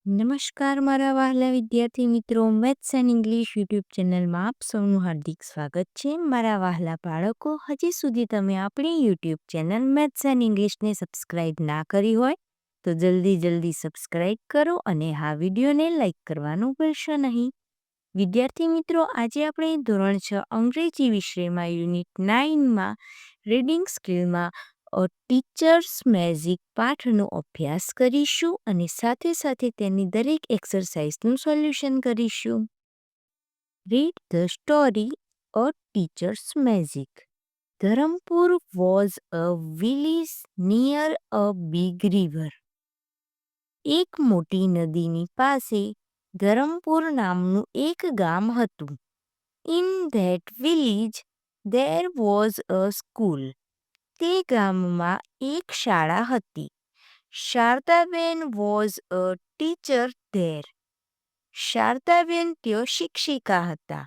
નમસ્કાર મારા વહાલા વિદ્યાર્થી મિત્રો, મેથ્સ એન્ડ ઇંગ્લિશ યુટ્યુબ ચેનલમાં આપ સૌનું હાર્દિક સ્વાગત છે. મારા વહાલા બાળકો, હજી સુધી તમે આપણી યુટ્યુબ ચેનલ મેથ્સ એન્ડ ઇંગ્લિશને સબસ્ક્રાઇબ ના કરી હોય તો જલ્દી સબસ્ક્રાઇબ કરો અને આ વિડીયોને લાઇક કરવાનું ભૂલશો નહીં. વિદ્યાર્થી મિત્રો, આજે આપણે ધોરણ 6 અંગ્રેજી વિષયમાં યુનિટ 9માં રીડિંગ સ્કિલમાં ટીચર્સ મેજિક પાઠનો અભ્યાસ કરીશું અને સાથે તેની દરેક એક્સરસાઇઝનું સોલ્યુશન કરીશું. Read the story a teacher's magic. Dharampur was a village near a big river. એક મોટી નદીની પાસે ધરમપુર નામનું એક ગામ હતું. In that village there was a school. તે ગામમાં એક શાળા હતી. Sharadaben was a teacher there. Sharadaben તેઓ શિક્ષિકા હતા.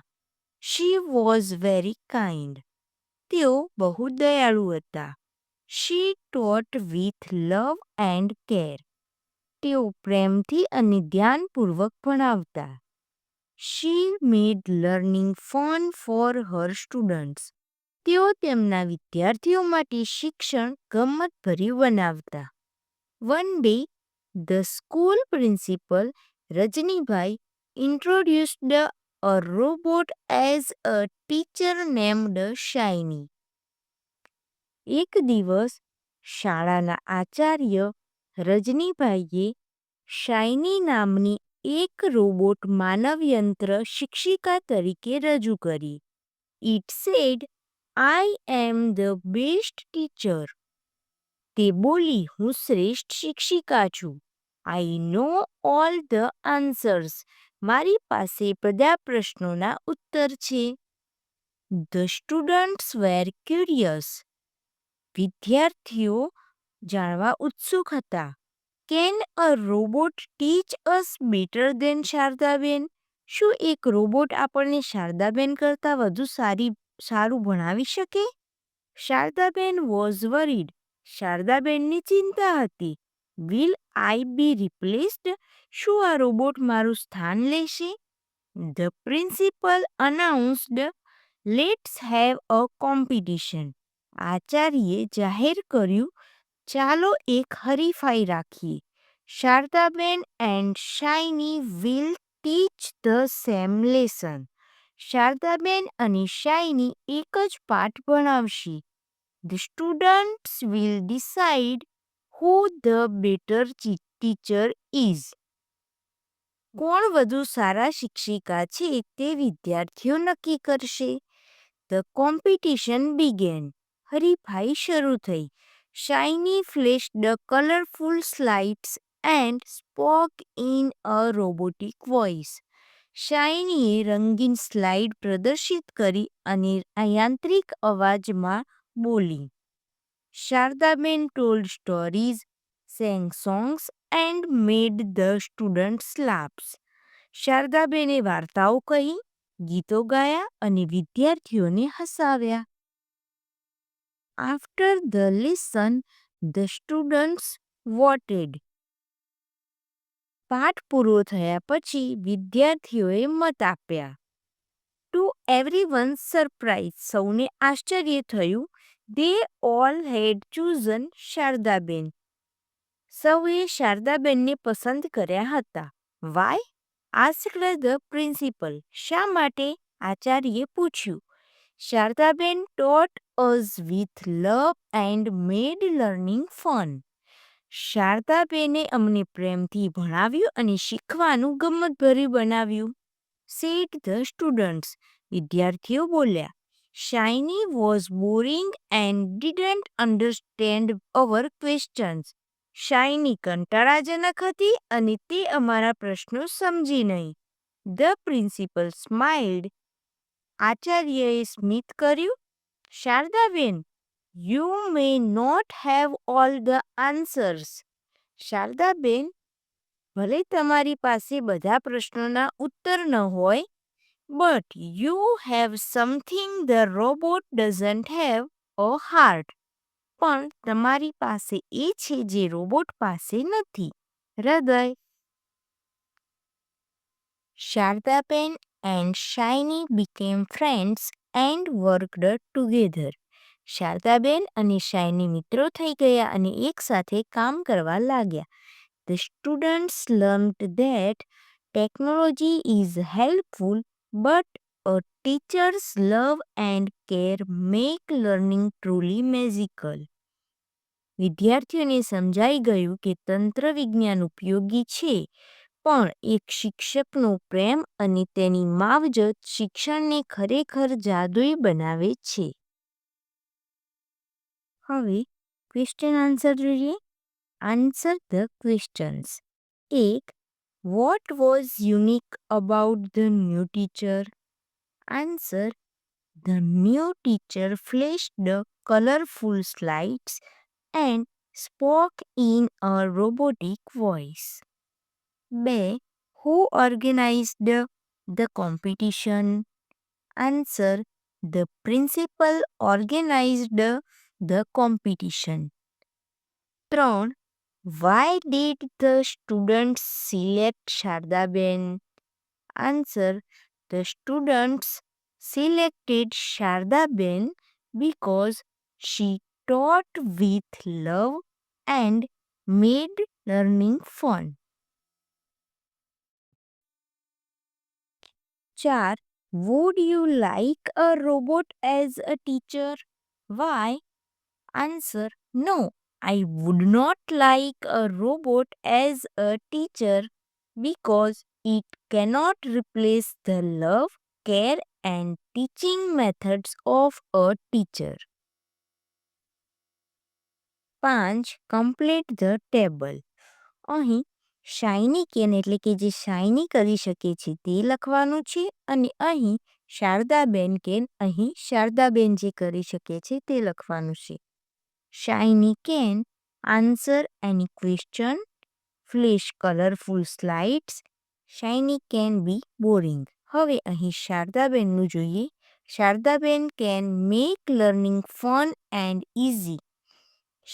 She was very kind. તેઓ બહુ દયાળુ હતા. She taught with love and care. તેઓ પ્રેમથી અને ધ્યાનપૂર્વક ભણાવતા. She made learning fun for her students. તેઓ તેમના વિદ્યાર્થીઓ માટે શિક્ષણ ગમ્મતભર્યું બનાવતા. One day the school principal Rajnibhai introduced a robot as a teacher named Shiny. એક દિવસ શાળાના આચાર્ય રજનીભાઈએ શાઇની નામની એક રોબોટ માનવયંત્ર શિક્ષિકા તરીકે રજૂ કરી. It said, I am the best teacher. તે બોલી, હું શ્રેષ્ઠ શિક્ષિકા છું. I know all the answers. મારી પાસે બધા પ્રશ્નોના ઉત્તર છે. The students were curious. વિદ્યાર્થીઓ જાણવા ઉત્સુક હતા. Can a robot teach us better than Sharadaben. શું એક રોબોટ આપણને શારદાબેન કરતાં વધુ સારું ભણાવી શકે? Shardaben was worried. શારદાબેનની ચિંતા હતી. Will I be replaced. શું આ રોબોટ મારું સ્થાન લેશે? The principal announced, let's have a competition. આચાર્યે જાહેર કર્યું, ચાલો એક હરીફાઈ રાખીએ. Shardaben and Shiny will teach the same lesson. Shardaben અને શાઇની એક જ પાઠ ભણાવશે. The students will decide who the better teacher is. કોણ વધુ સારા શિક્ષિકા છે તે વિદ્યાર્થીઓ નક્કી કરશે. The competition began. હરીફાઈ શરૂ થઈ. Shiny flashed colourful slides and spoke in a robotic voice. શાઇનીએ રંગીન સ્લાઇડ પ્રદર્શિત કરી અને યાંત્રિક અવાજમાં બોલી. Shardaben told stories, sang songs and made the students laughs. શારદાબેને વાર્તાઓ કહી, ગીતો ગાયા અને વિદ્યાર્થીઓને હસાવ્યા. After the lesson the students voted. પાઠ પૂરો થયા પછી વિદ્યાર્થીઓએ મત આપ્યા. To everyone's surprise. સૌને આશ્ચર્ય થયું. They all had chosen Shardaben. સૌએ શારદાબેનને પસંદ કર્યા હતા. વાય? Asked the principal. શા માટે? આચાર્યે પૂછ્યું. Shardaben taught us with love and made learning fun. શારદાબેને અમને પ્રેમથી ભણાવ્યું અને શીખવાનું ગમ્મતભર્યું બનાવ્યું. Said the students. વિદ્યાર્થીઓ બોલ્યા. Shiny was boring and didn't understand our questions. Shiny કંટાળાજનક હતી અને તે અમારા પ્રશ્નો સમજી નહીં. The principal smiled. આચાર્યએ સ્મિત કર્યું. Shardaben, you may not have all the answers. Shardaben, ભલે તમારી પાસે બધા પ્રશ્નોના ઉત્તર ન હોય, but you have something the robot doesn't have, a heart. પણ તમારી પાસે એ છે જે રોબોટ પાસે નથી, હૃદય. Shardaben and Shiny became friends and worked together. Shardaben અને શાઇની મિત્રો થઈ ગયા અને એકસાથે કામ કરવા લાગ્યા. The students learned that technology is helpful, but a teacher's love and care make learning truly magical. વિદ્યાર્થીઓને સમજાઈ ગયું કે તંત્ર વિજ્ઞાન ઉપયોગી છે, પણ એક શિક્ષકનો પ્રેમ અને તેની માવજત શિક્ષણને ખરેખર જાદુઈ બનાવે છે. હવે ક્વેશ્ચન આન્સર જોઈએ. Answer the questions. 1. What was unique about the new teacher? Answer. The new teacher flashed the colorful slides and spoke in a robotic voice. 2. Who organized the competition? Answer. The principal organized the competition. 3. Why did the students select Shardaben? Answer. The students selected Shardaben because she taught with love and made learning fun. 4. Would you like a robot as a teacher? Why? Answer. No, I would not like a robot as a teacher because it cannot replace the love, care and teaching methods of a teacher. 5. Complete the table. અહીં shiny can એટલે કે જે shiny કરી શકે છે તે લખવાનું છે અને અહીં શારદાબેન કેન અહીં શારદાબેન જે કરી શકે છે તે લખવાનું છે. Shiny can answer any question, flash colorful slides. Shiny can be boring. હવે અહીં શારદાબેનનું જોઈએ. Shardaben can make learning fun and easy.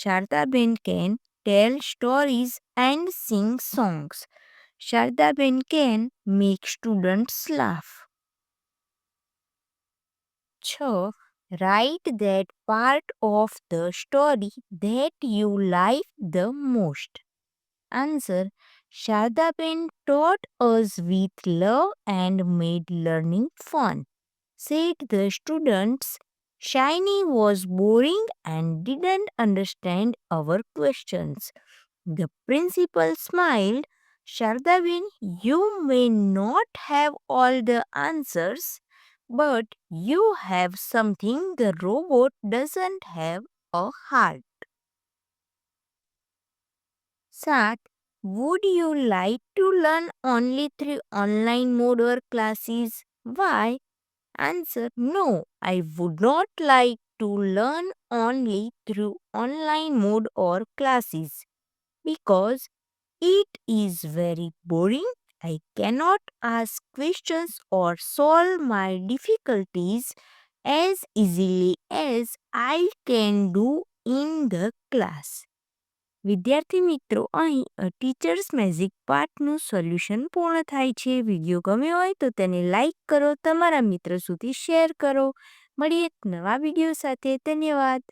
Shardaben can tell stories and sing songs. Shardaben can make students laugh. 6. Write that part of the story that you like the most. Answer. Shardaben taught us with love and made learning fun. Said the students, Shiny was boring and didn't understand our questions. The principal smiled. Shardaben, you may not have all the answers, but you have something the robot doesn't have, a heart. 7. Would you like to learn only through online mode or classes? Why? Answer. No, I would not like to learn only through online mode or classes because it is very boring. I cannot ask questions or solve my difficulties as easily as I can do in the class. વિદ્યાર્થી મિત્રો, અહીં teachers magic પાર્ટનું solution પૂર્ણ થાય છે. Video ગમ્યો હોય તો તેને લાઈક કરો, તમારા મિત્રો સુધી શેર કરો. મળીએ એક નવા વિડીયો સાથે. ધન્યવાદ.